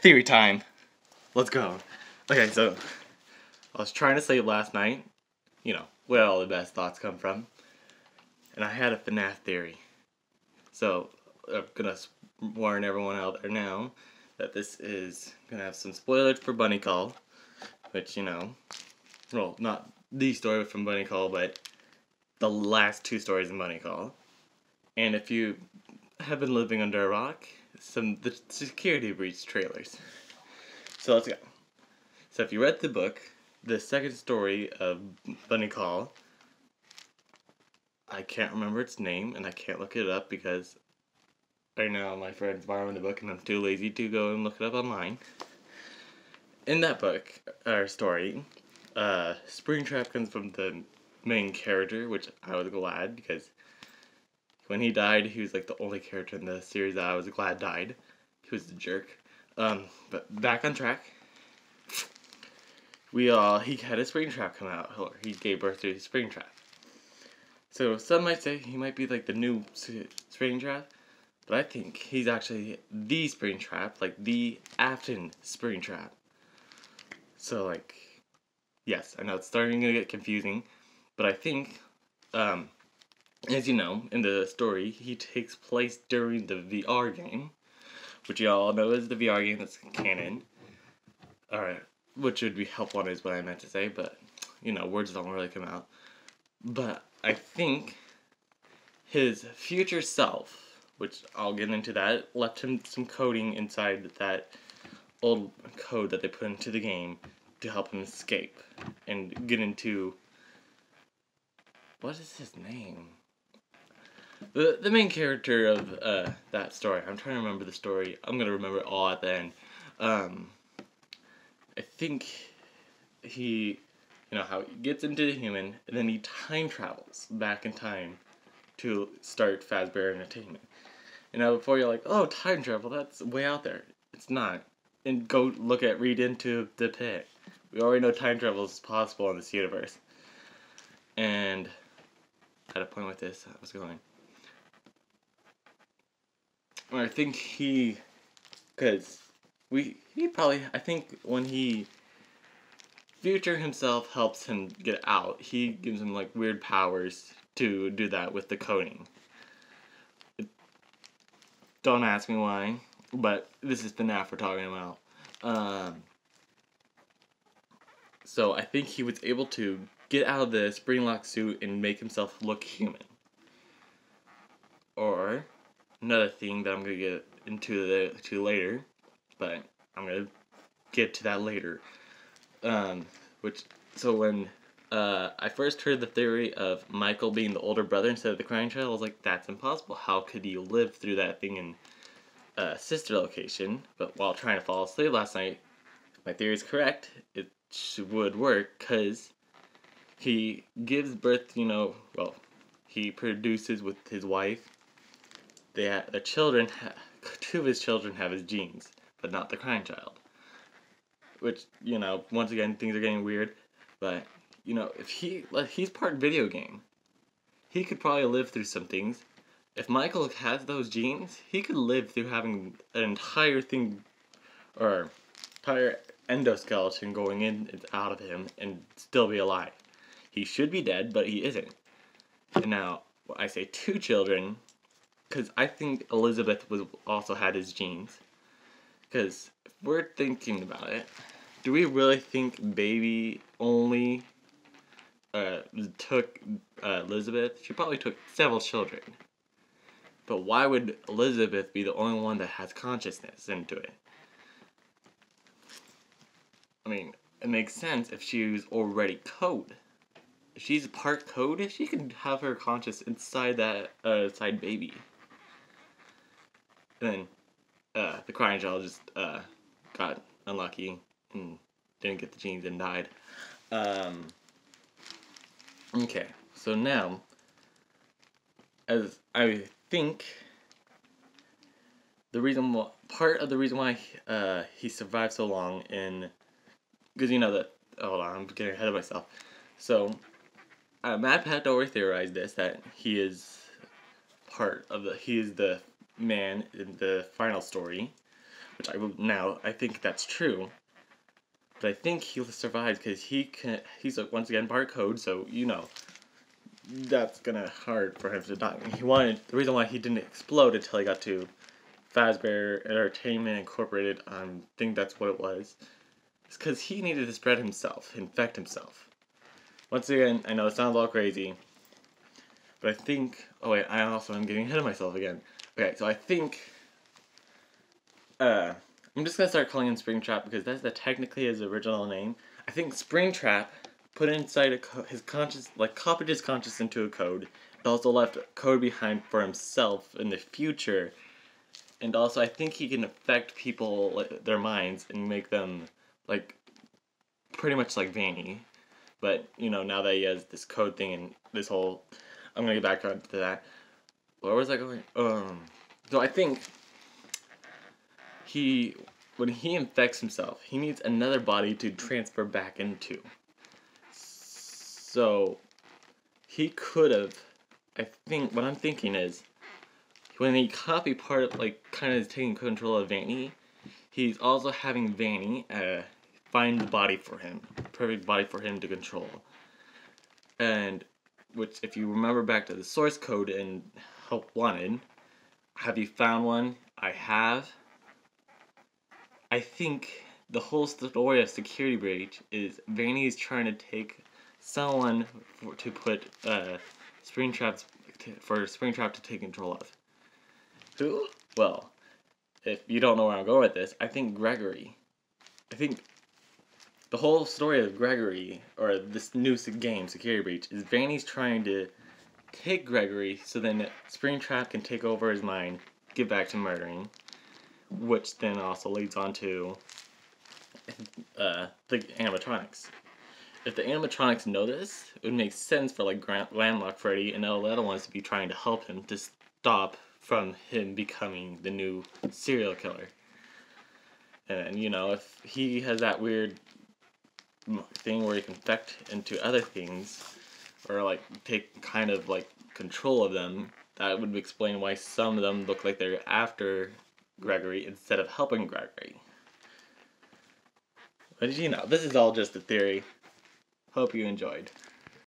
Theory time. Let's go. Okay, so I was trying to sleep last night, where all the best thoughts come from, and I had a FNAF theory. So I'm gonna warn everyone out there now that this is gonna have some spoilers for Bunny Call, which, well, not the story from Bunny Call, but the last two stories in Bunny Call. And if you have been living under a rock, the security breach trailers. So let's go. So if you read the book, the second story of Bunny Call, I can't remember its name and I can't look it up because right now my friend's borrowing the book and I'm too lazy to go and look it up online. In that book, or story, Springtrap comes from the main character, which I was glad because when he died, he was like the only character in the series that I was glad died. He was the jerk. But back on track. He had a Springtrap come out, or he gave birth to a Springtrap. So some might say he might be like the new Springtrap, but I think he's actually the Springtrap, like the Afton Springtrap. So like, yes, I know it's starting to get confusing, but I think, as you know, in the story, he takes place during the VR game, which you all know is the VR game that's canon. Alright, which would be helpful is what I meant to say, but, words don't really come out. But I think his future self, which I'll get into that, left him some coding inside that old code that they put into the game to help him escape and get into... What is his name? The main character of that story. I'm trying to remember the story. I'm going to remember it all at the end. I think he, how he gets into the human, and then he time travels back in time to start Fazbear Entertainment. Before you're like, oh, time travel, that's way out there. It's not. And go read into the pit. We already know time travel is possible in this universe. And at a point with this, I was going. I think I think when future himself helps him get out, he gives him like weird powers to do that with the coding. Don't ask me why, but this is FNAF we're talking about. So I think he was able to get out of the spring lock suit and make himself look human. Or another thing that I'm gonna get into later, but I'm gonna get to that later. So when I first heard the theory of Michael being the older brother instead of the crying child, I was like, that's impossible. How could he live through that thing in sister location? But while trying to fall asleep last night, if my theory is correct, it would work because he gives birth, he produces with his wife. The children, two of his children have his genes, but not the crying child. Which, once again, things are getting weird. But, if he's part video game, he could probably live through some things. If Michael has those genes, he could live through having an entire thing, or entire endoskeleton going in and out of him and still be alive. He should be dead, but he isn't. And now, I say two children, because I think Elizabeth also had his genes. Because if we're thinking about it, do we really think Baby only took Elizabeth? She probably took several children. But why would Elizabeth be the only one that has consciousness into it? I mean, it makes sense if she was already code. If she's part code, she can have her conscious inside that side Baby. And then the crying child just got unlucky and didn't get the genes and died. Okay, so now, as I think, part of the reason why he survived so long because hold on, I'm getting ahead of myself. So, Matt Patori theorized that he is the man in the final story, which I think that's true. But I think he'll survive because he's once again part code, so that's gonna hard for him to die. The reason why he didn't explode until he got to Fazbear Entertainment Incorporated, I think that's what it was. It's because he needed to spread himself, infect himself. Once again, I know it sounds all crazy, but I think, oh wait, I also am getting ahead of myself again. Okay, so I think, I'm just gonna start calling him Springtrap because that's technically his original name. I think Springtrap put inside his conscious, copied his conscious into a code, but also left code behind for himself in the future. And also, I think he can affect people, their minds, and make them, pretty much like Vanny. But, now that he has this code thing and this whole... I'm gonna get back onto that. Where was I going? So I think when he infects himself, he needs another body to transfer back into. So, he could have... I think, what I'm thinking is, when he copied part of, kind of taking control of Vanny, he's also having Vanny find the body for him, perfect body for him to control. And, which, if you remember back to the source code and Help Wanted, have you found one? I have. I think the whole story of Security Breach is Vanny is trying to take someone to put Springtrap to take control of. Who? Well, if you don't know where I'm going with this, I think Gregory. I think the whole story of Gregory, or this new game, Security Breach, is Vanny's trying to take Gregory so then Springtrap can take over his mind, get back to murdering, which then also leads on to the animatronics. If the animatronics know this, it would make sense for Landlocked Freddy and all the other ones to be trying to help him to stop from him becoming the new serial killer. And, if he has that weird thing where he can infect into other things, or, take kind of, control of them, that would explain why some of them look like they're after Gregory instead of helping Gregory. But, this is all just a theory. Hope you enjoyed.